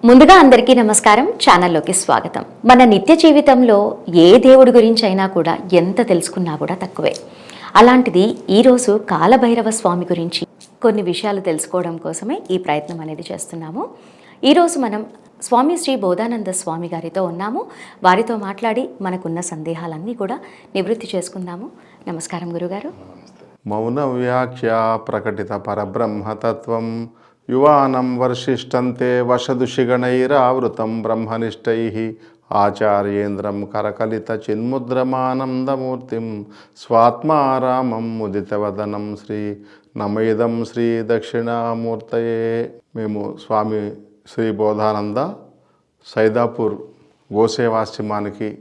ముందుగా అందరికీ నమస్కారం. ఛానల్లోకి స్వాగతం. మన నిత్య జీవితంలో ఏ దేవుడి గురించి అయినా కూడా ఎంత తెలుసుకున్నా కూడా తక్కువే. అలాంటిది ఈరోజు కాలభైరవ స్వామి గురించి కొన్ని విషయాలు తెలుసుకోవడం కోసమే ఈ ప్రయత్నం అనేది చేస్తున్నాము. ఈరోజు మనం స్వామి శ్రీ బోధానంద స్వామి గారితో ఉన్నాము. వారితో మాట్లాడి మనకున్న సందేహాలన్నీ కూడా నివృత్తి చేసుకుందాము. నమస్కారం గురుగారు. మౌన వ్యాఖ్య ప్రకటిత పరబ్రహ్మతత్వం యువానం వర్షిష్టంతే వశదుషిగణైరావృతం బ్రహ్మనిష్టైః ఆచార్యేంద్రం కరకలిత చిన్ముద్రమానందమూర్తిం స్వాత్మారామం ముదితవదనం శ్రీ నమేదం శ్రీ దక్షిణామూర్తయే. మేము స్వామి శ్రీ బోధానంద సైదాపూర్ గోసేవాశ్రమానికి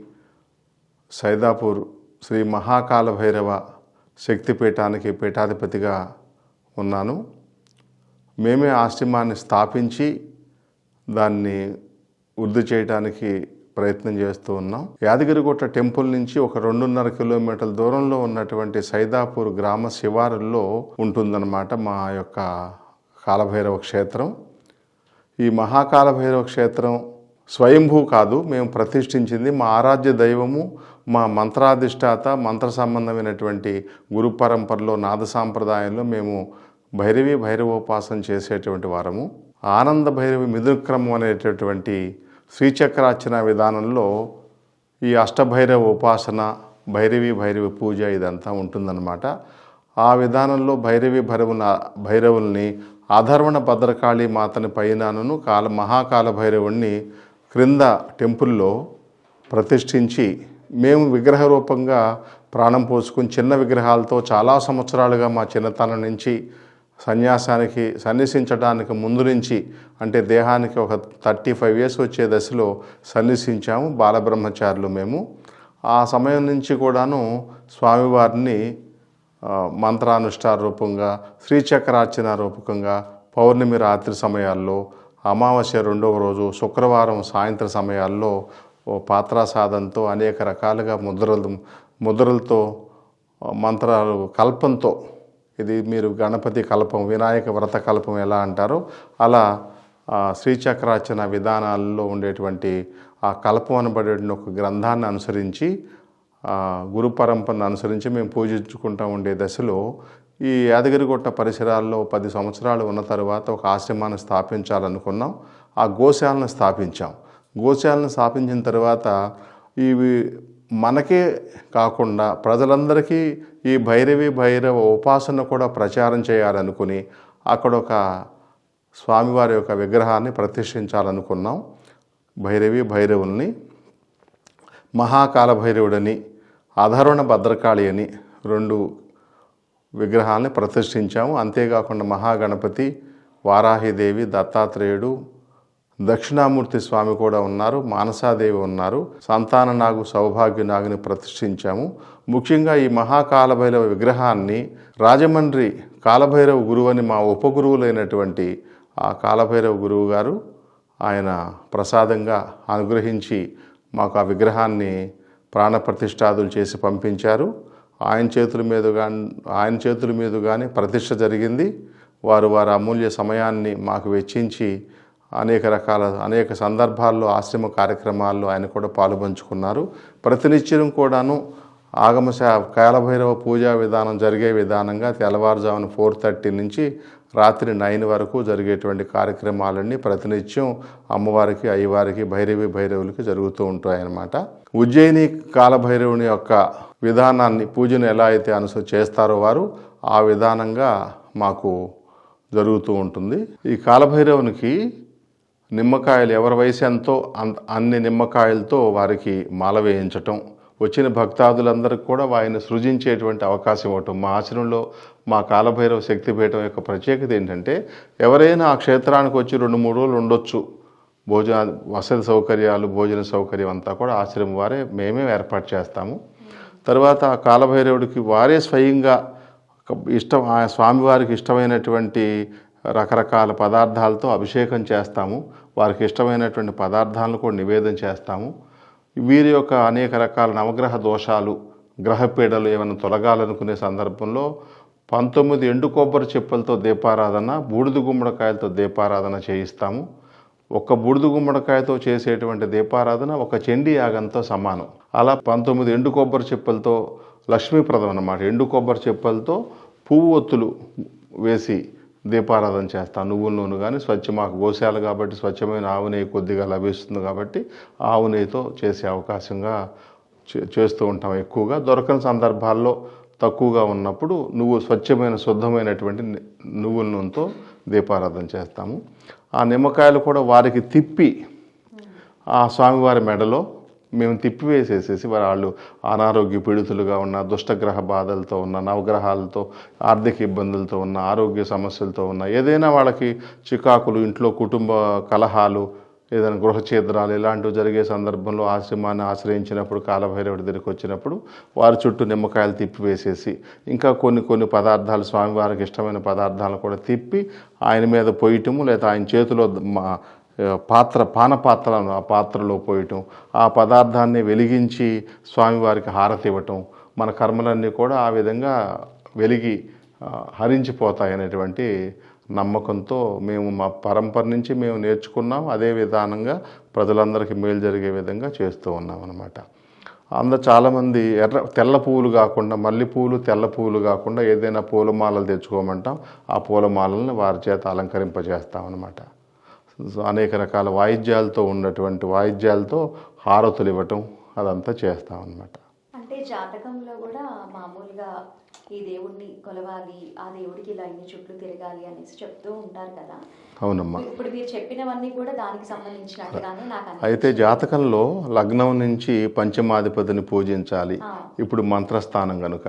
సైదాపూర్ శ్రీ మహాకాల భైరవ శక్తిపీఠానికి పీఠాధిపతిగా ఉన్నాను. మేమే ఆశ్రమాన్ని స్థాపించి దాన్ని వృద్ధి చేయడానికి ప్రయత్నం చేస్తూ ఉన్నాం. యాదగిరిగుట్ట టెంపుల్ నుంచి ఒక 2.5 కిలోమీటర్ల దూరంలో ఉన్నటువంటి సైదాపూర్ గ్రామ శివారుల్లో ఉంటుందన్నమాట మా యొక్క కాలభైరవ క్షేత్రం. ఈ మహాకాలభైరవ క్షేత్రం స్వయంభూ కాదు, మేము ప్రతిష్ఠించింది. మా ఆరాధ్య దైవము, మా మంత్రాధిష్టాత, మంత్ర సంబంధమైనటువంటి గురు పరంపరలో నాద సాంప్రదాయంలో మేము భైరవోపాసన చేసేటువంటి వారము. ఆనంద భైరవి మిథునక్రమం అనేటటువంటి శ్రీచక్రార్చన విధానంలో ఈ అష్టభైరవ ఉపాసన, భైరవి పూజ ఇదంతా ఉంటుందన్నమాట. ఆ విధానంలో భైరవుల్ని ఆధర్వణ భద్రకాళి మాతని పైనను మహాకాల భైరవుణ్ణి క్రింద టెంపుల్లో ప్రతిష్ఠించి మేము విగ్రహ రూపంగా ప్రాణం పోసుకుని చిన్న విగ్రహాలతో చాలా సంవత్సరాలుగా మా చిన్నతనం నుంచి సన్యాసానికి సన్యసించడానికి ముందు నుంచి, అంటే దేహానికి ఒక 35 years వచ్చే దశలో సన్యసించాము బాలబ్రహ్మచారులు మేము. ఆ సమయం నుంచి కూడాను స్వామివారిని మంత్రానుష్ఠాన రూపంగా, శ్రీచక్రార్చన రూపకంగా, పౌర్ణమి రాత్రి సమయాల్లో, అమావాస్య 2వ రోజు, శుక్రవారం సాయంత్రం సమయాల్లో పాత్రాసాదంతో అనేక రకాలుగా ముద్రలతో మంత్రాలు కల్పంతో, ఇది మీరు గణపతి కల్పం, వినాయక వ్రత కల్పం ఎలా అంటారో అలా శ్రీచక్రార్చన విధానాల్లో ఉండేటువంటి ఆ కల్పం అనబడే ఒక గ్రంథాన్ని అనుసరించి, గురు పరంపరను అనుసరించి మేము పూజించుకుంటూ ఉండే దశలో ఈ యాదగిరిగుట్ట పరిసరాల్లో 10 సంవత్సరాలు ఉన్న తర్వాత ఒక ఆశ్రమాన్ని స్థాపించాలనుకున్నాం. ఆ గోశాలను స్థాపించాం. గోశాలను స్థాపించిన తర్వాత ఇవి మనకే కాకుండా ప్రజలందరికీ ఈ భైరవ ఉపాసన కూడా ప్రచారం చేయాలనుకుని అక్కడ ఒక స్వామివారి యొక్క విగ్రహాన్ని ప్రతిష్ఠించాలనుకున్నాం. భైరవుల్ని మహాకాల భైరవుడని, అధర్వణ భద్రకాళి అని 2 విగ్రహాలని ప్రతిష్ఠించాము. అంతేకాకుండా మహాగణపతి, వారాహిదేవి, దత్తాత్రేయుడు, దక్షిణామూర్తి స్వామి కూడా ఉన్నారు, మానసాదేవి ఉన్నారు, సంతాన నాగు, సౌభాగ్య నాగుని ప్రతిష్ఠించాము. ముఖ్యంగా ఈ మహాకాలభైరవ విగ్రహాన్ని రాజమండ్రి కాలభైరవ గురువు అని మా ఉపగురువులైనటువంటి ఆ కాలభైరవ గురువు గారు ఆయన ప్రసాదంగా అనుగ్రహించి మాకు ఆ విగ్రహాన్ని ప్రాణప్రతిష్ఠాదులు చేసి పంపించారు. ఆయన చేతుల మీదుగానే ప్రతిష్ఠ జరిగింది. వారి అమూల్య సమయాన్ని మాకు వెచ్చించి అనేక సందర్భాల్లో ఆశ్రమ కార్యక్రమాల్లో ఆయన కూడా పాలుపంచుకున్నారు. ప్రతినిత్యం కూడాను కాలభైరవ పూజా విధానం జరిగే విధానంగా తెల్లవారుజామున 4:30 నుంచి రాత్రి 9 వరకు జరిగేటువంటి కార్యక్రమాలన్నీ ప్రతినిత్యం అమ్మవారికి, అయ్యవారికి, భైరవులకి జరుగుతూ ఉంటాయన్నమాట. ఉజ్జయిని కాలభైరవుని యొక్క విధానాన్ని, పూజను ఎలా అయితే చేస్తారో వారు ఆ విధానంగా మాకు జరుగుతూ ఉంటుంది. ఈ కాలభైరవునికి నిమ్మకాయలు, ఎవరి వయసు ఎంతో అన్ని నిమ్మకాయలతో వారికి మాల వేయించటం, వచ్చిన భక్తాదులందరికీ కూడా వారిని సృజించేటువంటి అవకాశం ఇవ్వటం. మా ఆశ్రమంలో మా కాలభైరవ శక్తిపీఠం యొక్క ప్రత్యేకత ఏంటంటే, ఎవరైనా ఆ క్షేత్రానికి వచ్చి 2-3 రోజులు ఉండొచ్చు. వసతి సౌకర్యాలు, భోజన సౌకర్యం అంతా కూడా ఆశ్రమం వారే, మేమే ఏర్పాటు చేస్తాము. తర్వాత ఆ కాలభైరవుడికి వారే స్వయంగా ఆ స్వామివారికి ఇష్టమైనటువంటి రకరకాల పదార్థాలతో అభిషేకం చేస్తాము. వారికి ఇష్టమైనటువంటి పదార్థాలను కూడా నివేదన చేస్తాము. వీరి యొక్క అనేక రకాల నవగ్రహ దోషాలు, గ్రహపీడలు ఏమైనా తొలగాలనుకునే సందర్భంలో 19 ఎండు కొబ్బరి చెప్పులతో దీపారాధన, బూడిద గుమ్మడికాయలతో దీపారాధన చేయిస్తాము. ఒక్క బూడిద గుమ్మడికాయతో చేసేటువంటి దీపారాధన ఒక చండీ యాగంతో సమానం. అలా 19 ఎండు కొబ్బరి చెప్పులతో లక్ష్మీప్రదం అన్నమాట. ఎండు కొబ్బరి చెప్పులతో పువ్వు ఒత్తులు వేసి దీపారాధన చేస్తాను. నువ్వుల నూనె కానీ మాకు గోశాల కాబట్టి స్వచ్ఛమైన ఆవు నెయ్యి కొద్దిగా లభిస్తుంది కాబట్టి ఆవు నెయ్యితో చేసే అవకాశంగా చేస్తూ ఉంటాం. ఎక్కువగా దొరకని సందర్భాల్లో తక్కువగా ఉన్నప్పుడు స్వచ్ఛమైన శుద్ధమైనటువంటి నువ్వుల నూనెతో దీపారాధన చేస్తాము. ఆ నిమ్మకాయలు కూడా వారికి తిప్పి ఆ స్వామివారి మెడలో మేము తిప్పివేసేసేసి వాళ్ళు అనారోగ్య పీడితులుగా ఉన్న, దుష్టగ్రహ బాధలతో ఉన్న, నవగ్రహాలతో, ఆర్థిక ఇబ్బందులతో ఉన్న, ఆరోగ్య సమస్యలతో ఉన్న, ఏదైనా వాళ్ళకి చికాకులు, ఇంట్లో కుటుంబ కలహాలు, ఏదైనా గృహఛేద్రాలు ఇలాంటివి జరిగే సందర్భంలో ఆశ్రమాన్ని ఆశ్రయించినప్పుడు, కాలభైరవుడి దగ్గరికి వచ్చినప్పుడు వారి చుట్టూ నిమ్మకాయలు తిప్పివేసేసి ఇంకా కొన్ని పదార్థాలు, స్వామివారికి ఇష్టమైన పదార్థాలను కూడా తిప్పి ఆయన మీద పోయటము, లేదా ఆయన చేతిలో పానపాత్రలను ఆ పాత్రలో పోయటం, ఆ పదార్థాన్ని వెలిగించి స్వామివారికి హారతి ఇవ్వటం, మన కర్మలన్నీ కూడా ఆ విధంగా వెలిగి హరించిపోతాయనేటువంటి నమ్మకంతో మేము మా పరంపర నుంచి మేము నేర్చుకున్నాం. అదే విధానంగా ప్రజలందరికీ మేలు జరిగే విధంగా చేస్తూ ఉన్నాం అన్నమాట. చాలామంది తెల్ల పువ్వులు కాకుండా, మల్లె పువ్వులు తెల్ల పువ్వులు కాకుండా ఏదైనా పూలమాలలు తెచ్చుకోమంటాం. ఆ పూలమాలలను వారి చేత అలంకరింపజేస్తాం అన్నమాట. అనేక రకాల వాయిద్యాలతో ఉన్నటువంటి వాయిద్యాలతో హారతులు ఇవ్వటం అదంతా చేస్తాం అన్నమాట. అంటే జాతకంలో కూడా మామూలుగా ఈ దేవుడిని కొలవాలి, ఆ దేవుడికి ఇలా ఇన్ని చుట్లు తిరగాలి అనేసి చెప్తూ ఉంటారు కదా. అవునమ్మా. ఇప్పుడు మీరు చెప్పినవన్నీ కూడా దానికి సంబంధించినట్టుగానే నాకు అయితే జాతకంలో లగ్నం నుంచి పంచమాధిపతిని పూజించాలి. ఇప్పుడు మంత్రస్థానం కనుక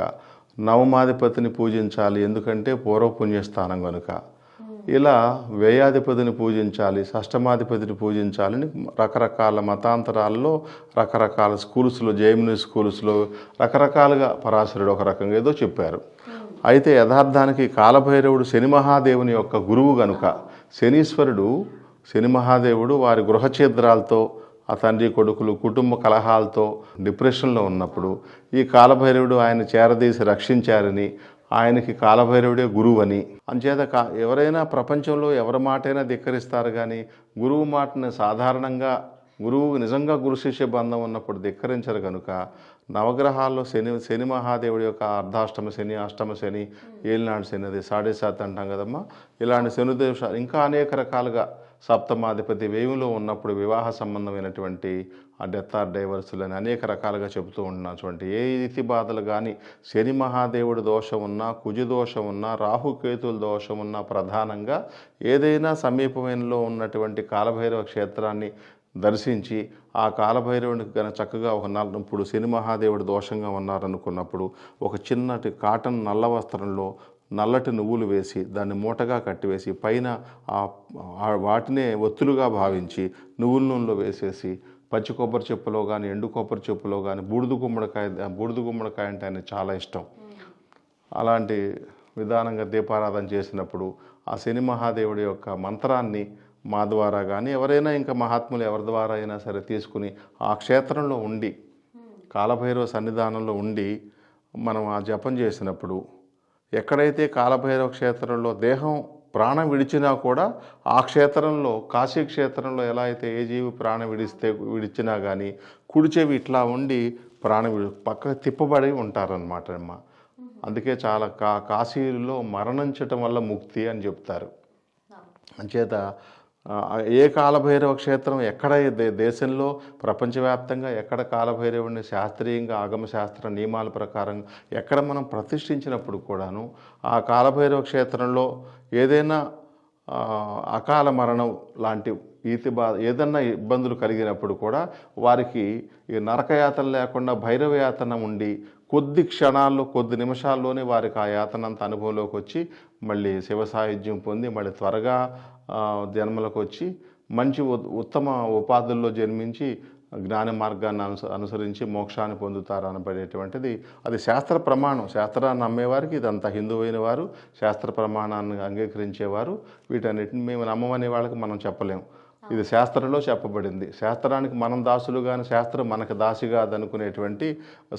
నవమాధిపతిని పూజించాలి, ఎందుకంటే పూర్వపుణ్యస్థానం కనుక. ఇలా వ్యయాధిపతిని పూజించాలి, షష్టమాధిపతిని పూజించాలని రకరకాల మతాంతరాల్లో, రకరకాల స్కూల్స్లో, జైమిని స్కూల్స్లో రకరకాలుగా పరాశరుడు ఒక రకంగా ఏదో చెప్పారు. అయితే యథార్థానికి కాలభైరవుడు శని మహాదేవుని యొక్క గురువు గనుక, శనీశ్వరుడు, శని మహాదేవుడు వారి గృహఛేద్రాలతో, ఆ తండ్రి కొడుకులు కుటుంబ కలహాలతో డిప్రెషన్లో ఉన్నప్పుడు ఈ కాలభైరవుడు ఆయన చేరదీసి రక్షించారని, ఆయనకి కాలభైరవుడే గురువు అని. అంచేత ఎవరైనా ప్రపంచంలో ఎవరి మాటైనా ధిక్కరిస్తారు, కానీ గురువు మాటను సాధారణంగా గురువు నిజంగా గురు శిష్య బంధం ఉన్నప్పుడు ధిక్కరించరు కనుక నవగ్రహాల్లో శని మహాదేవుడి యొక్క అర్ధాష్టమ శని, అష్టమ శని, ఏలినాడు శని, అది 7.5 అంటాం కదమ్మా. ఇలాంటి శనిదేశాలు ఇంకా అనేక రకాలుగా సప్తమాధిపతి వ్యయంలో ఉన్నప్పుడు వివాహ సంబంధమైనటువంటి ఆ డెత్ ఆర్ డైవర్సులని అనేక రకాలుగా చెబుతూ ఉన్నటువంటి ఏ ఇతి బాధలు కానీ, శని మహాదేవుడి దోషం ఉన్నా, కుజ దోషం ఉన్నా, రాహుకేతుల దోషం ఉన్నా, ప్రధానంగా ఏదైనా సమీపంలో ఉన్నటువంటి కాలభైరవ క్షేత్రాన్ని దర్శించి ఆ కాలభైరవునికి కనుక చక్కగా ఇప్పుడు శని మహాదేవుడు దోషంగా ఉన్నారనుకున్నప్పుడు ఒక చిన్నటి కాటన్ నల్ల వస్త్రంలో నల్లటి నువ్వులు వేసి దాన్ని మూటగా కట్టివేసి పైన వాటినే ఒత్తులుగా భావించి నువ్వుల నూనెలో వేసేసి పచ్చి కొబ్బరి చెప్పులో కానీ, ఎండు కొబ్బరి చెప్పులో కానీ బూడిద గుమ్మడికాయ అంటే ఆయన చాలా ఇష్టం. అలాంటి విధానంగా దీపారాధన చేసినప్పుడు ఆ శని మహాదేవుడి యొక్క మంత్రాన్ని మా ద్వారా కానీ ఎవరైనా ఇంకా మహాత్ములు ఎవరి ద్వారా అయినా సరే తీసుకుని ఆ క్షేత్రంలో ఉండి, కాలభైరవ సన్నిధానంలో ఉండి మనం ఆ జపం చేసినప్పుడు, ఎక్కడైతే కాలభైరవ క్షేత్రంలో దేహం ప్రాణం విడిచినా కూడా ఆ క్షేత్రంలో, కాశీ క్షేత్రంలో ఎలా అయితే ఏ జీవి ప్రాణం విడిచినా కానీ కుడి చెవి ఇట్లా ఉండి పక్కకు తిప్పబడి ఉంటారనమాట అమ్మ. అందుకే చాలా కాశీలో మరణించటం వల్ల ముక్తి అని చెప్తారు. అంచేత ఏ కాలభైరవ క్షేత్రం ఎక్కడ దేశంలో ప్రపంచవ్యాప్తంగా ఎక్కడ కాలభైరవుడిని శాస్త్రీయంగా ఆగమశాస్త్ర నియమాల ప్రకారం ఎక్కడ మనం ప్రతిష్ఠించినప్పుడు కూడాను ఆ కాలభైరవ క్షేత్రంలో ఏదైనా అకాల మరణం లాంటి ఏదన్నా ఇబ్బందులు కలిగినప్పుడు కూడా వారికి ఈ నరకయాతన లేకుండా భైరవయాతన ఉండి కొద్ది క్షణాల్లో, కొద్ది నిమిషాల్లోనే వారికి ఆ యాతన అంత అనుభవంలోకి వచ్చి మళ్ళీ శివ సాయుధ్యం పొంది మళ్ళీ త్వరగా జన్మలకు వచ్చి మంచి ఉత్తమ ఉపాధుల్లో జన్మించి జ్ఞాన మార్గాన్ని అనుసరించి మోక్షాన్ని పొందుతారు అనబడేటువంటిది అది శాస్త్ర ప్రమాణం. శాస్త్రాన్ని నమ్మేవారికి ఇదంతా హిందువైన వారు, శాస్త్ర ప్రమాణాన్ని అంగీకరించేవారు వీటన్నిటిని మేము నమ్మమనే వాళ్ళకి మనం చెప్పలేము. ఇది శాస్త్రంలో చెప్పబడింది. శాస్త్రానికి మనం దాసులు కానీ శాస్త్రం మనకు దాసి కాదనుకునేటువంటి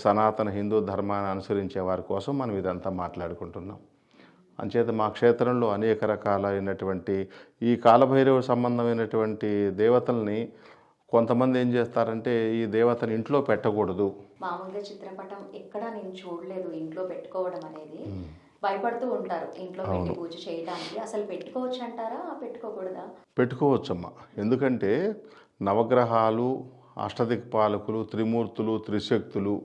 సనాతన హిందూ ధర్మాన్ని అనుసరించే వారి కోసం మనం ఇదంతా మాట్లాడుకుంటున్నాం. అంచేత మా క్షేత్రంలో అనేక రకాలైనటువంటి ఈ కాలభైరవ సంబంధమైనటువంటి దేవతల్ని కొంతమంది ఏం చేస్తారంటే ఈ దేవతని ఇంట్లో పెట్టకూడదు. మామూలుగా చిత్రపటం ఎక్కడ నేను చూడలేదు ఇంట్లో పెట్టుకోవడం అనేది. భయపడుతూ ఉంటారు ఇంట్లో పెట్టి పూజ చేయడానికి. అసలు పెట్టుకోవచ్చు అంటారా, పెట్టుకోకూడదా? పెట్టుకోవచ్చమ్మా. ఎందుకంటే నవగ్రహాలు, అష్టదిక్పాలకులు, త్రిమూర్తులు, త్రిశక్తులు,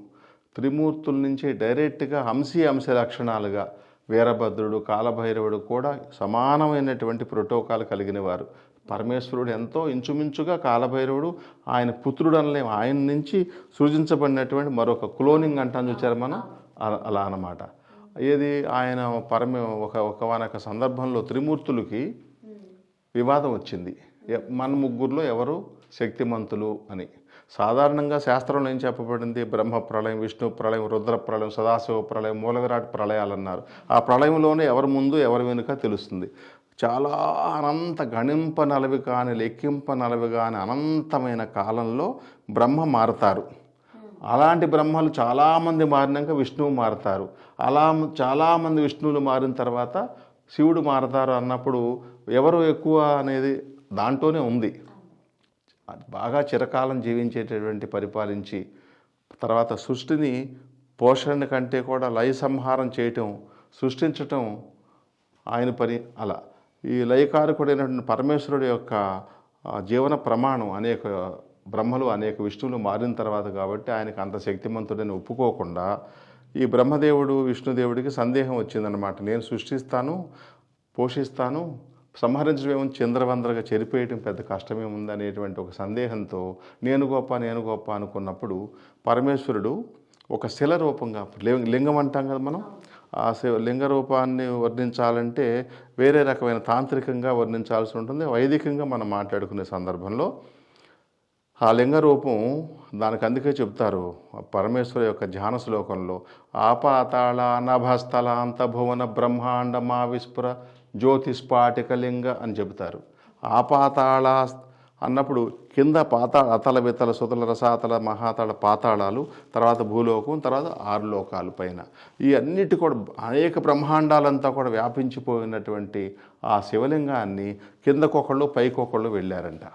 త్రిమూర్తుల నుంచి డైరెక్ట్గా అంశ లక్షణాలుగా వీరభద్రుడు, కాలభైరవుడు కూడా సమానమైనటువంటి ప్రోటోకాల్ కలిగిన వారు. పరమేశ్వరుడు ఎంతో ఇంచుమించుగా కాలభైరవుడు ఆయన పుత్రుడు అనలేము, ఆయన నుంచి సృజించబడినటువంటి మరొక క్లోనింగ్ అంటాను చూచారు మనం, అలా అన్నమాట. ఏది ఆయన ఒకనొక సందర్భంలో త్రిమూర్తులకి వివాదం వచ్చింది, మన ముగ్గురులో ఎవరు శక్తిమంతులు అని. సాధారణంగా శాస్త్రంలో ఏం చెప్పబడింది, బ్రహ్మ ప్రళయం, విష్ణు ప్రళయం, రుద్ర ప్రళయం, సదాశివ ప్రళయం, మూలవిరాట్ ప్రళయాలు అన్నారు. ఆ ప్రళయంలోనే ఎవరి ముందు ఎవరి వెనుక తెలుస్తుంది. చాలా అనంత గణింపనలవి కాని లెక్కింపనలవి కాని అనంతమైన కాలంలో బ్రహ్మ మారతారు. అలాంటి బ్రహ్మలు చాలామంది మారినాక విష్ణువు మారతారు. అలా చాలామంది విష్ణువులు మారిన తర్వాత శివుడు మారతారు అన్నప్పుడు ఎవరు ఎక్కువ అనేది దాంట్లోనే ఉంది. బాగా చిరకాలం జీవించేటటువంటి పరిపాలించి తర్వాత సృష్టిని పోషణ కంటే కూడా లయ సంహారం చేయటం, సృష్టించటం ఆయన పని. అలా ఈ లయకారకుడైనటువంటి పరమేశ్వరుడు యొక్క జీవన ప్రమాణం అనేక బ్రహ్మలు అనేక విష్ణువులు మారిన తర్వాత కాబట్టి ఆయనకు అంత శక్తిమంతుడని ఒప్పుకోకుండా ఈ బ్రహ్మదేవుడు విష్ణుదేవుడికి సందేహం వచ్చిందనమాట. నేను సృష్టిస్తాను, పోషిస్తాను, సంహరించడం ఏమో చంద్రవందరగా చెరిపేయటం పెద్ద కష్టమేముంది అనేటువంటి ఒక సందేహంతో నేను గొప్ప అనుకున్నప్పుడు పరమేశ్వరుడు ఒక శిల రూపంగా, లింగం అంటాం కదా మనం, ఆ లింగ రూపాన్ని వర్ణించాలంటే వేరే రకమైన తాంత్రికంగా వర్ణించాల్సి ఉంటుంది. వైదికంగా మనం మాట్లాడుకునే సందర్భంలో ఆ లింగ రూపం దానికి అందుకే చెప్తారు పరమేశ్వరు యొక్క ధ్యాన శ్లోకంలో, ఆపాతాళ నభస్థల అంతభువన బ్రహ్మాండ మా విస్ఫుర జ్యోతిస్పాటిక లింగ అని చెబుతారు. ఆపాతాళ అన్నప్పుడు కింద అతల వితల సుతల రసాతల మహాతల పాతాళాలు, తర్వాత భూలోకం, తర్వాత 6 లోకాలు పైన. ఈ అన్నిటి కూడా అనేక బ్రహ్మాండాలంతా కూడా వ్యాపించిపోయినటువంటి ఆ శివలింగాన్ని కిందకొకళ్ళు పైకొకళ్ళు వెళ్ళారంట.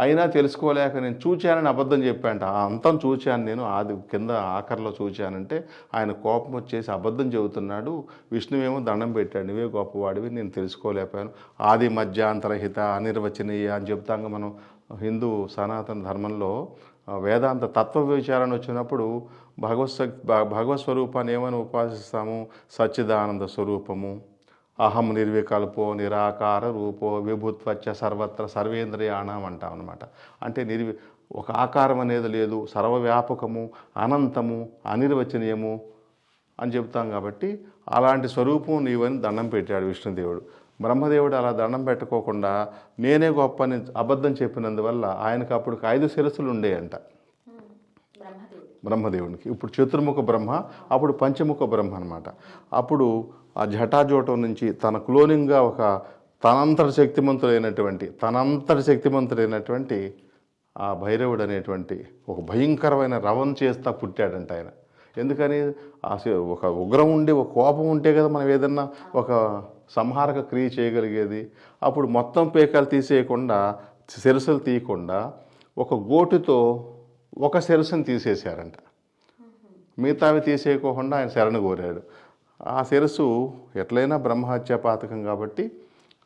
అయినా తెలుసుకోలేక నేను చూచానని అబద్ధం చెప్పానంట. ఆ అంతం చూచాను నేను, ఆది కింద ఆఖరిలో చూచానంటే ఆయన కోపం వచ్చేసి అబద్ధం చెబుతున్నాడు. విష్ణువేమో దండం పెట్టాడు, నువ్వే గొప్పవాడివి, నేను తెలుసుకోలేకపోయాను. ఆది మధ్యాంతరహిత అనిర్వచనీయ అని చెప్తాం మనం హిందూ సనాతన ధర్మంలో. వేదాంత తత్వ విచారణ వచ్చినప్పుడు భగవత్ స్వరూపాన్ని ఏమని ఉపాసిస్తాము, సచ్చిదానంద స్వరూపము, అహం నిర్వికల్పో నిరాకార రూపో విభుత్వచ్చ సర్వత్ర సర్వేంద్రియాణం అంటాం అనమాట. అంటే ఒక ఆకారం అనేది లేదు, సర్వవ్యాపకము, అనంతము, అనిర్వచనీయము అని చెప్తాం. కాబట్టి అలాంటి స్వరూపం నీవని దండం పెట్టాడు విష్ణుదేవుడు. బ్రహ్మదేవుడు అలా దండం పెట్టుకోకుండా నేనే గొప్ప అని అబద్ధం చెప్పినందువల్ల ఆయనకు అప్పుడు 5 శిరస్సులు ఉండేయంట బ్రహ్మదేవునికి. ఇప్పుడు చతుర్ముఖ బ్రహ్మ, అప్పుడు పంచముఖ బ్రహ్మ అనమాట. అప్పుడు ఆ జటాజోటం నుంచి తన క్లోనింగ్గా ఒక తనంతటి శక్తిమంతుడైనటువంటి ఆ భైరవుడు అనేటువంటి ఒక భయంకరమైన రవం చేస్తా పుట్టాడంట ఆయన. ఎందుకని ఒక ఉగ్రం ఉండి ఒక కోపం ఉంటే కదా మనం ఏదన్నా ఒక సంహారక క్రియ చేయగలిగేది. అప్పుడు మొత్తం పేకాలు తీసేయకుండా, శిరస్సులు తీయకుండా ఒక గోటుతో ఒక శిరస్సును తీసేశారంట. మిగతావి తీసేయకోకుండా ఆయన శరణు కోరాడు. ఆ శిరస్సు ఎట్లయినా బ్రహ్మహత్య పాతకం కాబట్టి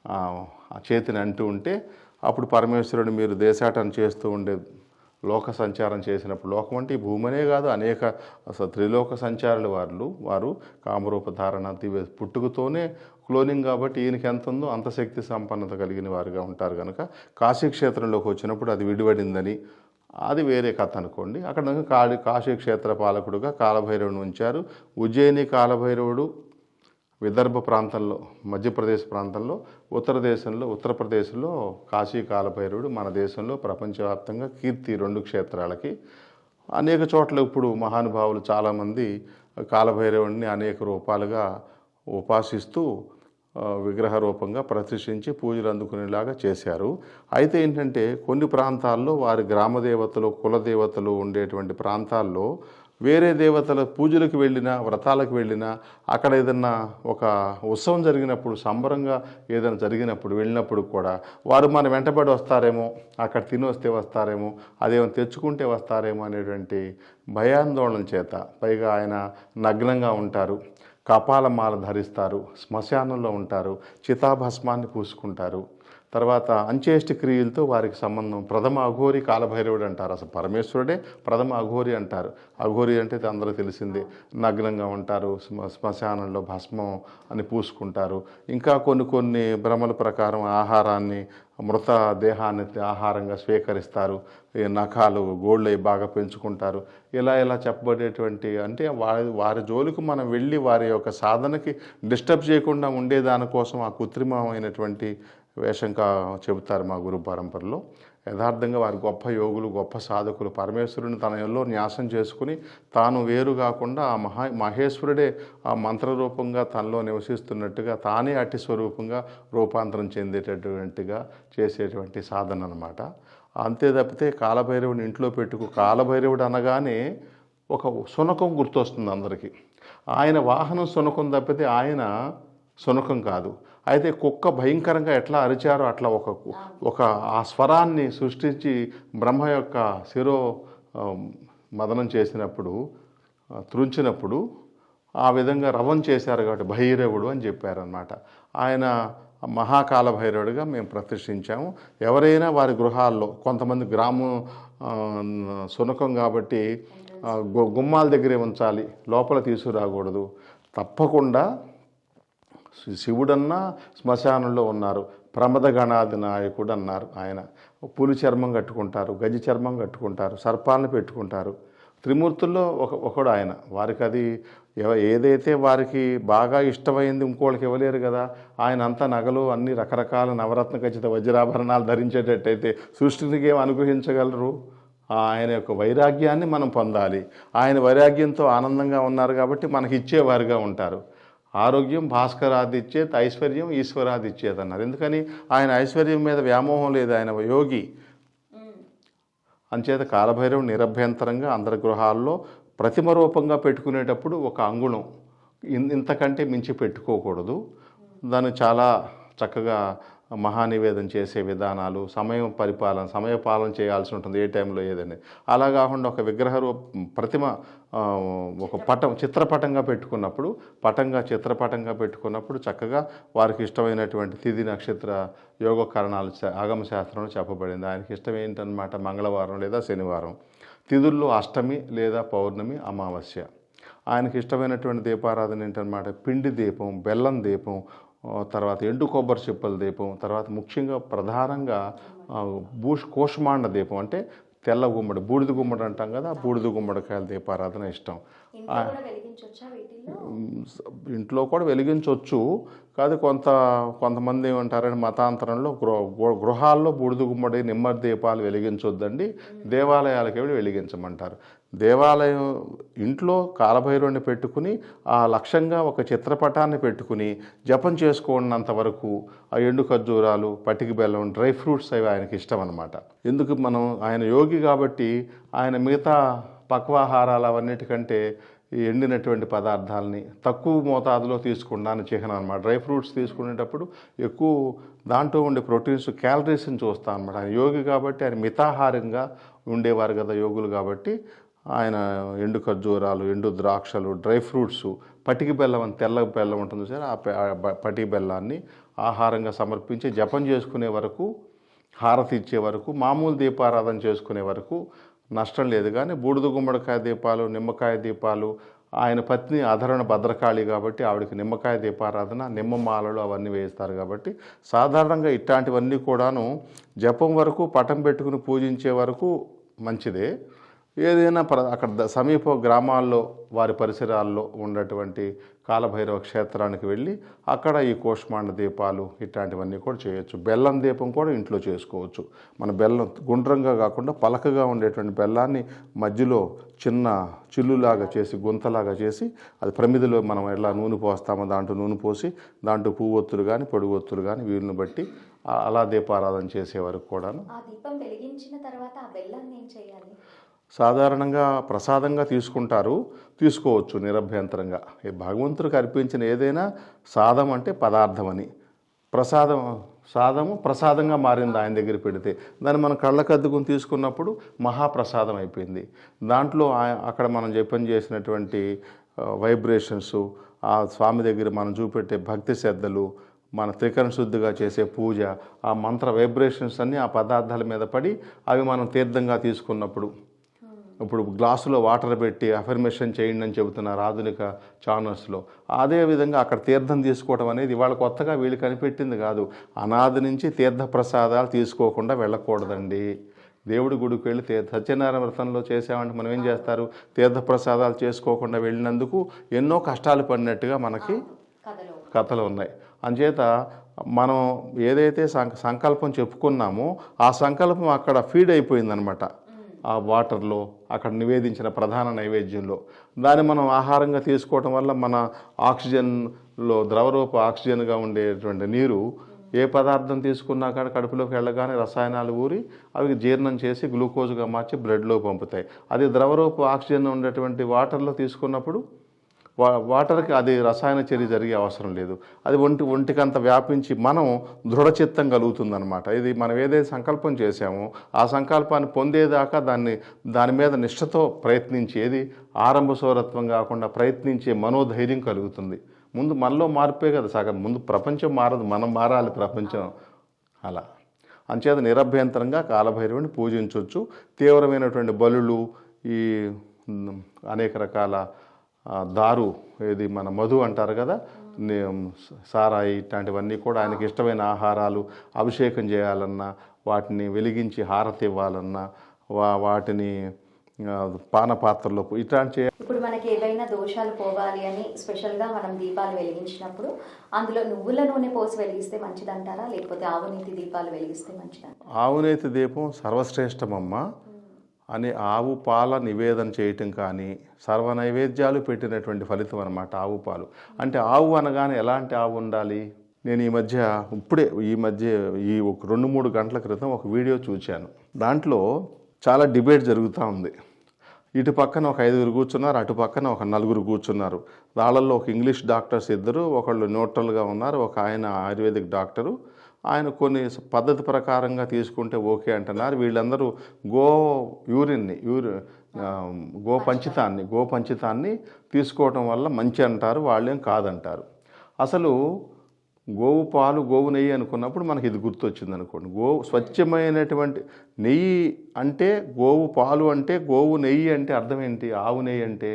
ఆ చేతిని అంటూ ఉంటే అప్పుడు పరమేశ్వరుడు మీరు దేశాటన చేస్తూ ఉండే లోక సంచారం చేసినప్పుడు, లోకం అంటే ఈ భూమనే కాదు అనేక త్రిలోక సంచారులు వారు కామరూప ధారణ పుట్టుకతోనే క్లోనింగ్ కాబట్టి ఈయనకి ఎంత ఉందో అంత శక్తి సంపన్నత కలిగిన వారుగా ఉంటారు కనుక కాశీక్షేత్రంలోకి వచ్చినప్పుడు అది విడివడిందని, అది వేరే కథ అనుకోండి. అక్కడ కాశీక్షేత్ర పాలకుడుగా కాలభైరవుని ఉంచారు. ఉజ్జయిని కాలభైరవుడు విదర్భ ప్రాంతంలో, మధ్యప్రదేశ్ ప్రాంతంలో, ఉత్తరప్రదేశ్లో కాశీ కాలభైరవుడు మన దేశంలో ప్రపంచవ్యాప్తంగా కీర్తి 2 క్షేత్రాలకి. అనేక చోట్ల ఇప్పుడు మహానుభావులు చాలామంది కాలభైరవుడిని అనేక రూపాలుగా ఉపాసిస్తూ విగ్రహ రూపంగా ప్రతిష్ఠించి పూజలు అందుకునేలాగా చేశారు. అయితే ఏంటంటే కొన్ని ప్రాంతాల్లో వారి గ్రామదేవతలు కులదేవతలు ఉండేటువంటి ప్రాంతాల్లో వేరే దేవతల పూజలకు వెళ్ళినా వ్రతాలకు వెళ్ళినా అక్కడ ఏదన్నా ఒక ఉత్సవం జరిగినప్పుడు సంబరంగా ఏదైనా జరిగినప్పుడు వెళ్ళినప్పుడు కూడా వారు మన వెంటబడి వస్తారేమో, అక్కడ తిని వస్తే వస్తారేమో, అదేమైనా తెచ్చుకుంటే వస్తారేమో అనేటువంటి భయాందోళన చేత, పైగా ఆయన నగ్నంగా ఉంటారు, కపాలమాల ధరిస్తారు, శ్మశానంలో ఉంటారు, చితాభస్మాన్ని పూసుకుంటారు. తర్వాత అంత్యేష్టి క్రియలతో వారికి సంబంధం. ప్రథమ అఘోరి కాలభైరవుడు అంటారు. అసలు పరమేశ్వరుడే ప్రథమ అఘోరి అంటారు. అఘోరి అంటే అందరూ తెలిసిందే. నగ్నంగా ఉంటారు, శ్మశానంలో భస్మం అని పూసుకుంటారు. ఇంకా కొన్ని భ్రమల ప్రకారం ఆహారాన్ని, మృత దేహాన్ని ఆహారంగా స్వీకరిస్తారు. నఖాలు గోళ్ళై బాగా పెంచుకుంటారు. ఇలా చెప్పబడేటువంటి, అంటే వారి జోలికి మనం వెళ్ళి వారి యొక్క సాధనకి డిస్టర్బ్ చేయకుండా ఉండేదానికోసం ఆ కృత్రిమమైనటువంటి వేషంగా చెబుతారు మా గురు పరంపరలో. యథార్థంగా వారు గొప్ప యోగులు, గొప్ప సాధకులు. పరమేశ్వరుని తనలో న్యాసం చేసుకుని తాను వేరు కాకుండా ఆ మహేశ్వరుడే ఆ మంత్రరూపంగా తనలో నివసిస్తున్నట్టుగా తానే అట్టి స్వరూపంగా రూపాంతరం చెందేటటువంటిగా చేసేటువంటి సాధన అన్నమాట. అంతే తప్పితే కాలభైరవుని ఇంట్లో కాలభైరవుడు అనగానే ఒక శునకం గుర్తొస్తుంది అందరికీ. ఆయన వాహనం శునకం తప్పితే ఆయన శునకం కాదు. అయితే కుక్క భయంకరంగా ఎట్లా అరిచారో అట్లా ఒక ఆ స్వరాన్ని సృష్టించి బ్రహ్మ యొక్క శిరో మదనం చేసినప్పుడు, త్రుంచినప్పుడు ఆ విధంగా రవం చేశారు కాబట్టి భైరవుడు అని చెప్పారనమాట. ఆయన మహాకాల భైరవుడిగా మేము ప్రతిష్ఠించాము. ఎవరైనా వారి గృహాల్లో, కొంతమంది గ్రామం శునకం కాబట్టి గుమ్మాల దగ్గరే ఉంచాలి, లోపల తీసుకురాకూడదు. తప్పకుండా శివుడన్నా శ్మశానంలో ఉన్నారు. ప్రమద గణాది నాయకుడు అన్నారు ఆయన. పులి చర్మం కట్టుకుంటారు, గజ చర్మం కట్టుకుంటారు, సర్పాలను పెట్టుకుంటారు. త్రిమూర్తుల్లో ఒకడు ఆయన. వారికి అది ఏదైతే వారికి బాగా ఇష్టమైంది ఇంకోళ్ళకి ఇవ్వలేరు కదా. ఆయన అంతా నగలు అన్ని రకరకాల నవరత్న ఖచ్చిత వజ్రాభరణాలు ధరించేటట్టయితే సృష్టికి ఏం అనుగ్రహించగలరు? ఆయన యొక్క వైరాగ్యాన్ని మనం పొందాలి. ఆయన వైరాగ్యంతో ఆనందంగా ఉన్నారు కాబట్టి మనకి ఇచ్చేవారుగా ఉంటారు. ఆరోగ్యం భాస్కరాదిచ్చేత్, ఐశ్వర్యం ఈశ్వరాదిచ్చేత్ అన్నారు. ఎందుకని? ఆయన ఐశ్వర్యం మీద వ్యామోహం లేదు, ఆయన యోగి. అంచేత కాలభైరవుడు నిరభ్యంతరంగా అందరి గృహాల్లో ప్రతిమ రూపంగా పెట్టుకునేటప్పుడు ఒక అంగుళం ఇంతకంటే మించి పెట్టుకోకూడదు. దాన్ని చాలా చక్కగా మహానివేదన చేసే విధానాలు, సమయపాలన చేయాల్సి ఉంటుంది, ఏ టైంలో ఏదని. అలా కాకుండా ఒక విగ్రహ ప్రతిమ ఒక చిత్రపటంగా పెట్టుకున్నప్పుడు చక్కగా వారికి ఇష్టమైనటువంటి తిథి నక్షత్ర యోగకరణాలు ఆగమశాస్త్రంలో చెప్పబడింది. ఆయనకి ఇష్టం ఏంటన్నమాట? మంగళవారం లేదా శనివారం. తిథుల్లో అష్టమి లేదా పౌర్ణమి, అమావాస్య. ఆయనకి ఇష్టమైనటువంటి దీపారాధన ఏంటన్నమాట? పిండి దీపం, బెల్లం దీపం, తర్వాత ఎండు కొబ్బరి చిప్పల దీపం, తర్వాత ముఖ్యంగా ప్రధానంగా కోష్మాండ దీపం, అంటే తెల్ల గుమ్మడి, బూడిద గుమ్మడి అంటాం కదా, బూడిద గుమ్మడికాయల దీపారాధన ఇష్టం. ఇంట్లో కూడా వెలిగించవచ్చు. కాదు కొంతమంది ఏమంటారంటే మతాంతరంలో గృహాల్లో బూడిద గుమ్మడి నిమ్మడి దీపాలు వెలిగించొద్దండి, దేవాలయాలకు వెళ్ళి వెలిగించమంటారు. దేవాలయం ఇంట్లో కాలభైరవుని పెట్టుకుని ఆ లక్ష్యంగా ఒక చిత్రపటాన్ని పెట్టుకుని జపం చేసుకున్నంత వరకు ఆ ఎండు ఖర్జూరాలు, పటికి బెల్లం, డ్రై ఫ్రూట్స్ అవి ఆయనకి ఇష్టం అన్నమాట. ఎందుకు? ఆయన యోగి కాబట్టి ఆయన మిగతా పక్వాహారాలు అవన్నిటికంటే ఎండినటువంటి పదార్థాలని తక్కువ మోతాదులో తీసుకున్నాను చిహ్నం అనమాట. డ్రై ఫ్రూట్స్ తీసుకునేటప్పుడు ఎక్కువ దాంట్లో ఉండే ప్రోటీన్స్, క్యాలరీస్ని చూస్తాను అనమాట. ఆయన యోగి కాబట్టి ఆయన మితాహారంగా ఉండేవారు కదా యోగులు కాబట్టి. ఆయన ఎండు ఖర్జూరాలు, ఎండు ద్రాక్షలు, డ్రై ఫ్రూట్స్, పటికి బెల్లం అని తెల్ల బెల్లం ఉంటుంది సార్, ఆ పటికి బెల్లాన్ని ఆహారంగా సమర్పించి జపం చేసుకునే వరకు, హారతి ఇచ్చే వరకు, మామూలు దీపారాధన చేసుకునే వరకు నష్టం లేదు. కానీ బూడిద గుమ్మడికాయ దీపాలు, నిమ్మకాయ దీపాలు, ఆయన పత్ని ఆధరణ భద్రకాళి కాబట్టి ఆవిడకి నిమ్మకాయ దీపారాధన, నిమ్మమాలలు అవన్నీ వేస్తారు కాబట్టి సాధారణంగా ఇట్లాంటివన్నీ కూడాను జపం వరకు, పటం పెట్టుకుని పూజించే వరకు మంచిదే. ఏదైనా అక్కడ సమీప గ్రామాల్లో వారి పరిసరాల్లో ఉన్నటువంటి కాలభైరవ క్షేత్రానికి వెళ్ళి అక్కడ ఈ కోష్మాండ దీపాలు ఇట్లాంటివన్నీ కూడా చేయొచ్చు. బెల్లం దీపం కూడా ఇంట్లో చేసుకోవచ్చు. మన బెల్లం గుండ్రంగా కాకుండా పలకగా ఉండేటువంటి బెల్లాన్ని మధ్యలో చిన్న చిల్లులాగా చేసి, గుంతలాగా చేసి, అది ప్రమిదిలో మనం ఎలా నూనె పోస్తామో దాంట్లో నూనె పోసి దాంట్లో పువ్వొత్తులు కానీ పొడుగొత్తులు కానీ వీలుని బట్టి అలా దీపారాధన చేసే వరకు కూడాను. ఆ దీపం వెలిగించిన తర్వాత ఆ బెల్లాన్ని ఏం చేయాలి? సాధారణంగా ప్రసాదంగా తీసుకుంటారు, తీసుకోవచ్చు నిరభ్యంతరంగా. ఈ భగవంతుడికి అర్పించిన ఏదైనా సాదం అంటే పదార్థం అని, సాదము ప్రసాదంగా మారింది ఆయన దగ్గర పెడితే. దాన్ని మనం కళ్ళకద్దుకుని తీసుకున్నప్పుడు మహాప్రసాదం అయిపోయింది. దాంట్లో అక్కడ మనం జపం చేసినటువంటి వైబ్రేషన్స్, ఆ స్వామి దగ్గర మనం చూపెట్టే భక్తి శ్రద్ధలు, మన త్రికరణ శుద్ధిగా చేసే పూజ, ఆ మంత్ర వైబ్రేషన్స్ అన్నీ ఆ పదార్థాల మీద పడి అవి మనం తీర్థంగా తీసుకున్నప్పుడు, ఇప్పుడు గ్లాసులో వాటర్ పెట్టి అఫర్మేషన్ చేయండి అని చెబుతున్నారు ఆధునిక ఛానల్స్లో. అదేవిధంగా అక్కడ తీర్థం తీసుకోవడం అనేది ఇవాళ కొత్తగా వీళ్ళు కనిపెట్టింది కాదు. అనాది నుంచి తీర్థ ప్రసాదాలు తీసుకోకుండా వెళ్ళకూడదండి. దేవుడి గుడికి వెళ్ళి సత్యనారాయణ వ్రతంలో చేసామంటే మనం ఏం చేస్తారు, తీర్థప్రసాదాలు చేసుకోకుండా వెళ్ళినందుకు ఎన్నో కష్టాలు పడినట్టుగా మనకి కథలు ఉన్నాయి. అంచేత మనం ఏదైతే సంకల్పం చెప్పుకున్నామో ఆ సంకల్పం అక్కడ ఫీడ్ అయిపోయిందనమాట. ఆ వాటర్లో, అక్కడ నివేదించిన ప్రధాన నైవేద్యంలో దాన్ని మనం ఆహారంగా తీసుకోవటం వల్ల మన ఆక్సిజన్లో ద్రవరూప ఆక్సిజన్గా ఉండేటువంటి నీరు ఏ పదార్థం తీసుకున్నా కానీ కడుపులోకి వెళ్ళగానే రసాయనాలు ఊరి అవి జీర్ణం చేసి గ్లూకోజ్గా మార్చి బ్లడ్లో పంపుతాయి. అది ద్రవరూప ఆక్సిజన్ ఉండేటువంటి వాటర్లో తీసుకున్నప్పుడు వాటర్కి అది రసాయన చర్య జరిగే అవసరం లేదు. అది ఒంటికంత వ్యాపించి మనం దృఢచిత్తం కలుగుతుందన్నమాట. ఇది మనం ఏదైతే సంకల్పం చేశామో ఆ సంకల్పాన్ని పొందేదాకా దాని మీద నిష్ఠతో ప్రయత్నించేది ఆరంభ సౌరత్వం కాకుండా ప్రయత్నించే మనోధైర్యం కలుగుతుంది. ముందు మనలో మార్పే కదా సగం. ముందు ప్రపంచం మారదు, మనం మారాలి ప్రపంచం. అలా అంచేత నిరభ్యంతరంగా కాలభైరవుని పూజించవచ్చు. తీవ్రమైనటువంటి బలులు, ఈ అనేక రకాల దారు, ఏది మన మధు అంటారు కదా, సారాయి, ఇట్లాంటివన్నీ కూడా ఆయనకి ఇష్టమైన ఆహారాలు. అభిషేకం చేయాలన్నా, వాటిని వెలిగించి హారతి ఇవ్వాలన్నా, వాటిని పానపాత్రలో ఇట్లాంటి. ఇప్పుడు మనకి ఏవైనా దోషాలు పోవాలి అని స్పెషల్గా మనం దీపాలు వెలిగించినప్పుడు అందులో నువ్వుల నూనె పోసి వెలిగిస్తే మంచిదంటారా, లేకపోతే ఆవునేతి దీపాలు వెలిగిస్తే మంచిదంటారా? ఆవునేతి దీపం సర్వశ్రేష్టమమ్మ అని ఆవు పాల నివేదన చేయటం కానీ సర్వ నైవేద్యాలు పెట్టినటువంటి ఫలితం అన్నమాట ఆవు పాలు. అంటే ఆవు అనగానే ఎలాంటి ఆవు ఉండాలి? నేను ఈ మధ్య ఒక 2-3 గంటల క్రితం ఒక వీడియో చూశాను. దాంట్లో చాలా డిబేట్ జరుగుతూ ఉంది. ఇటు పక్కన ఒక 5 కూర్చున్నారు, అటు పక్కన ఒక 4 కూర్చున్నారు. వాళ్ళల్లో ఒక ఇంగ్లీష్ డాక్టర్స్ 2, ఒకళ్ళు న్యూట్రల్గా ఉన్నారు, ఒక ఆయన ఆయుర్వేదిక్ డాక్టరు. ఆయన కొన్ని పద్ధతి ప్రకారంగా తీసుకుంటే ఓకే అంటున్నారు. వీళ్ళందరూ గోపంచితాన్ని తీసుకోవటం వల్ల మంచి అంటారు, వాళ్ళేం కాదంటారు. అసలు గోవు పాలు, గోవు నెయ్యి అనుకున్నప్పుడు మనకి ఇది గుర్తొచ్చింది అనుకోండి. స్వచ్ఛమైనటువంటి నెయ్యి అంటే గోవు పాలు, అంటే గోవు నెయ్యి అంటే అర్థం ఏంటి? ఆవు నెయ్యి అంటే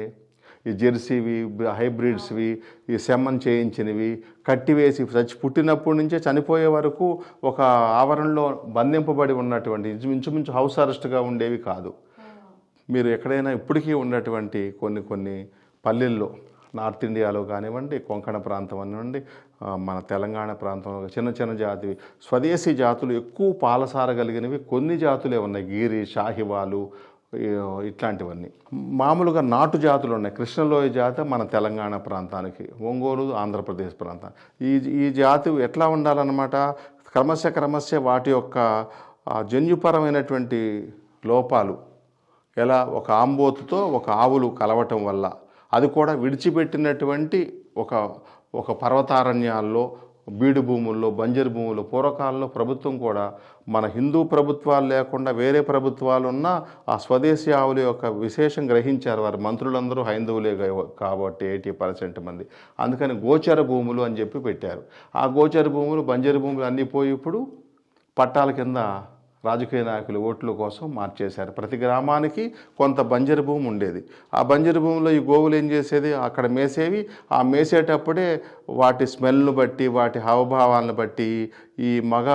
ఈ జెర్సీవి, హైబ్రిడ్స్వి, ఈ సెమ్మన్ చేయించినవి, కట్టివేసి పుట్టినప్పటి నుంచే చనిపోయే వరకు ఒక ఆవరణలో బంధింపబడి ఉన్నటువంటి ఇంచుమించు హౌస్ అరెస్ట్గా ఉండేవి కాదు. మీరు ఎక్కడైనా ఇప్పటికీ ఉన్నటువంటి కొన్ని పల్లెల్లో, నార్త్ ఇండియాలో కానివ్వండి, కొంకణ ప్రాంతం అనివ్వండి, మన తెలంగాణ ప్రాంతంలో చిన్న జాతి స్వదేశీ జాతులు ఎక్కువ పాలసారగలిగినవి కొన్ని జాతులే ఉన్నాయి. గీరి, షాహివాలు, ఇట్లాంటివన్నీ. మామూలుగా నాటు జాతులు ఉన్నాయి. కృష్ణలోయ జాతి మన తెలంగాణ ప్రాంతానికి, ఒంగోలు ఆంధ్రప్రదేశ్ ప్రాంతానికి. ఈ జాతి ఎట్లా ఉండాలన్నమాట, క్రమశ వాటి యొక్క జన్యుపరమైనటువంటి లోపాలు ఎలా, ఒక ఆంబోతుతో ఒక ఆవులు కలవటం వల్ల, అది కూడా విడిచిపెట్టినటువంటి ఒక పర్వతారణ్యాల్లో, బీడు భూముల్లో, బంజరు భూముల్లో పూర్వకాలంలో ప్రభుత్వం కూడా, మన హిందూ ప్రభుత్వాలు లేకుండా వేరే ప్రభుత్వాలు ఉన్నా ఆ స్వదేశీ ఆవుల యొక్క విశేషం గ్రహించారు వారు. మంత్రులందరూ హైందవులే కాబట్టి 80% మంది. అందుకని గోచర భూములు అని చెప్పి పెట్టారు. ఆ గోచర భూములు, బంజరు భూములు అన్నీ పోయి ఇప్పుడు పట్టాల కింద రాజకీయ నాయకులు ఓట్ల కోసం మార్చేశారు. ప్రతి గ్రామానికి కొంత బంజరు భూమి ఉండేది. ఆ బంజరు భూమిలో ఈ గోవులు ఏం చేసేది, అక్కడ మేసేవి. ఆ మేసేటప్పుడే వాటి స్మెల్ను బట్టి, వాటి హావభావాలను బట్టి ఈ మగ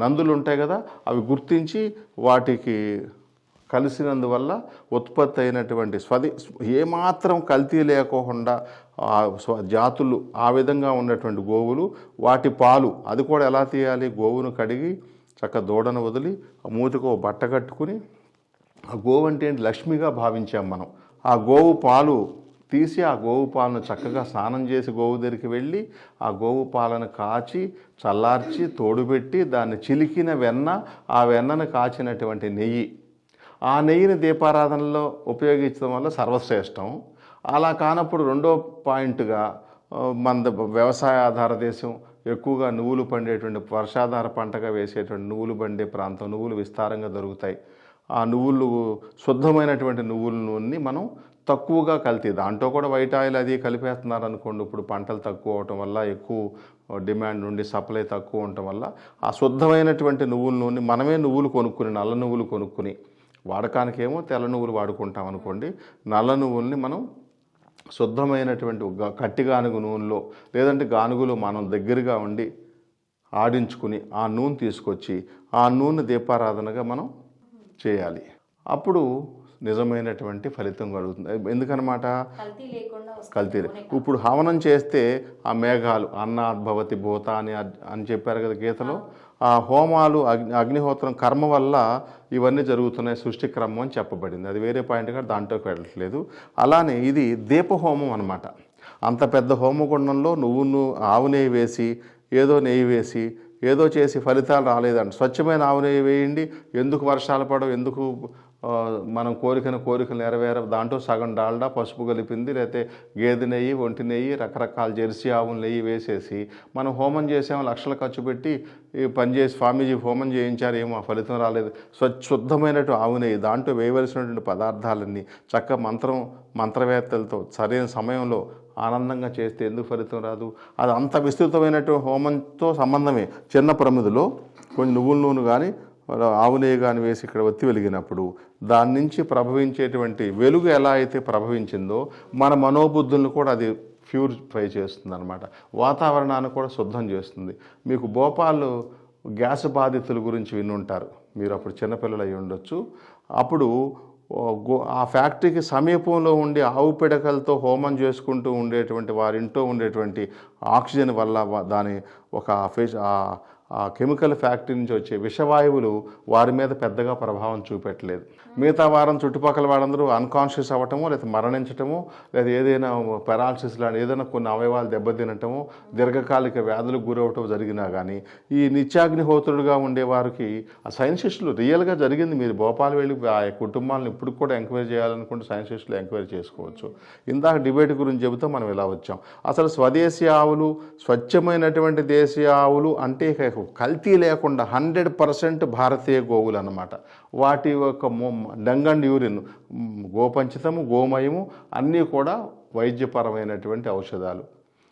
నందులు ఉంటాయి కదా, అవి గుర్తించి వాటికి కలిసినందువల్ల ఉత్పత్తి అయినటువంటి ఏమాత్రం కల్తీ లేకోకుండా జాతులు ఆ విధంగా ఉన్నటువంటి గోవులు, వాటి పాలు, అది కూడా ఎలా తీయాలి, గోవును కడిగి చక్క దూడను వదిలి మూతికో బట్ట కట్టుకుని, ఆ గోవు అంటే ఏంటి, లక్ష్మిగా భావించాం మనం. ఆ గోవు పాలు తీసి ఆ గోవు పాలను చక్కగా స్నానం చేసి గోవు దగ్గరికి వెళ్ళి ఆ గోవు పాలను కాచి చల్లార్చి తోడుపెట్టి దాన్ని చిలికిన వెన్న, ఆ వెన్నను కాచినటువంటి నెయ్యి, ఆ నెయ్యిని దీపారాధనలో ఉపయోగించడం వల్ల సర్వశ్రేష్టం. అలా కానప్పుడు రెండో పాయింట్గా మన వ్యవసాయ ఆధార దేశం, ఎక్కువగా నువ్వులు పండేటువంటి వర్షాధార పంటగా వేసేటువంటి నువ్వులు పండే ప్రాంతం, నువ్వులు విస్తారంగా దొరుకుతాయి. ఆ నువ్వులు శుద్ధమైనటువంటి నువ్వుల నూనెని మనం తక్కువగా కల్తీ, దాంట్లో కూడా వైట్ ఆయిల్ అది కలిపేస్తున్నారు అనుకోండి. ఇప్పుడు పంటలు తక్కువ అవటం వల్ల, ఎక్కువ డిమాండ్ నుండి సప్లై తక్కువ ఉండటం వల్ల ఆ శుద్ధమైనటువంటి నువ్వుల నూనె మనమే నువ్వులు కొనుక్కుని, నల్ల నువ్వులు కొనుక్కుని, వాడకానికేమో తెల్ల నువ్వులు వాడుకుంటాం అనుకోండి, నల్ల నువ్వుల్ని మనం శుద్ధమైనటువంటి కట్టి గానుగు నూనెలో, లేదంటే గానుగులు మనం దగ్గరగా ఉండి ఆడించుకుని ఆ నూనె తీసుకొచ్చి ఆ నూనె దీపారాధనగా మనం చేయాలి. అప్పుడు నిజమైనటువంటి ఫలితం కలుగుతుంది. ఎందుకనమాట, కల్తీ. ఇప్పుడు హవనం చేస్తే ఆ మేఘాలు అన్నాద్భవతి భూత అని చెప్పారు కదా గీతలో. ఆ హోమాలు, అగ్నిహోత్రం కర్మ వల్ల ఇవన్నీ జరుగుతున్నాయి, సృష్టి క్రమం అని చెప్పబడింది. అది వేరే పాయింట్గా దాంట్లోకి వెళ్ళట్లేదు. అలానే ఇది దీపహోమం అనమాట. అంత పెద్ద హోమగుండంలో నువ్వు ఆవు నెయ్యి వేసి, ఏదో నెయ్యి వేసి, ఏదో చేసి ఫలితాలు రాలేదంట. స్వచ్ఛమైన ఆవు నెయ్యి వేయండి, ఎందుకు వర్షాలు పడవు, ఎందుకు మనం కోరికలు నెరవేర, దాంట్లో సగం డాల్డా పసుపు కలిపింది, లేకపోతే గేదె నెయ్యి, ఒంటి నెయ్యి, రకరకాల జెర్సీ ఆవుల నెయ్యి వేసేసి మనం హోమం చేసాము, లక్షలు ఖర్చు పెట్టి పనిచేసి స్వామీజీ హోమం చేయించారు, ఏమో ఫలితం రాలేదు. శుద్ధమైనటువంటి ఆవు నెయ్యి, దాంట్లో వేయవలసినటువంటి పదార్థాలన్నీ చక్క మంత్రవేత్తలతో సరైన సమయంలో ఆనందంగా చేస్తే ఎందుకు ఫలితం రాదు? అది అంత విస్తృతమైనటువంటి హోమంతో సంబంధమే. చిన్న ప్రమిదిలో కొంచెం నువ్వుల నూనె కానీ ఆవు నెయ్యి కానీ వేసి ఇక్కడ ఒత్తి వెలిగినప్పుడు దాని నుంచి ప్రభవించేటువంటి వెలుగు ఎలా అయితే ప్రభవించిందో మన మనోబుద్ధులను కూడా అది ప్యూరిఫై చేస్తుంది అనమాట. వాతావరణాన్ని కూడా శుద్ధం చేస్తుంది. మీకు భోపాల్ గ్యాస్ బాధితుల గురించి వినుంటారు మీరు, అప్పుడు చిన్నపిల్లలు అయి ఉండొచ్చు. అప్పుడు ఆ ఫ్యాక్టరీకి సమీపంలో ఉండి ఆవు పిడకలతో హోమం చేసుకుంటూ ఉండేటువంటి వారింట్లో ఉండేటువంటి ఆక్సిజన్ వల్ల దాని ఒక ఆ కెమికల్ ఫ్యాక్టరీ నుంచి వచ్చే విషవాయువులు వారి మీద పెద్దగా ప్రభావం చూపెట్టలేదు. మిగతా వారం చుట్టుపక్కల వారందరూ అన్కాన్షియస్ అవ్వటమో, లేదా మరణించటమో, లేదా ఏదైనా పెరాలసిస్ లాంటి ఏదైనా కొన్ని అవయవాలు దెబ్బతినటమో, దీర్ఘకాలిక వ్యాధులకు గురవటం జరిగినా కానీ ఈ నిత్యాగ్నిహోత్రుడుగా ఉండేవారికి ఆ సైన్సిస్టులు రియల్గా జరిగింది. మీరు భోపాల్ వెళ్ళి ఆ కుటుంబాలను ఇప్పుడు కూడా ఎంక్వైరీ చేయాలనుకుంటే సైన్సిస్టులు ఎంక్వైరీ చేసుకోవచ్చు. ఇందాక డిబేట్ గురించి చెబుతూ మనం ఇలా వచ్చాం. అసలు స్వదేశీ ఆవులు, స్వచ్ఛమైనటువంటి దేశీయ ఆవులు అంటే కల్తీ లేకుండా 100% భారతీయ గోవులు అన్నమాట. వాటి యొక్క డంగ్ అండ్ యూరిన్, గోపంచితము, గోమయము అన్నీ కూడా వైద్యపరమైనటువంటి ఔషధాలు.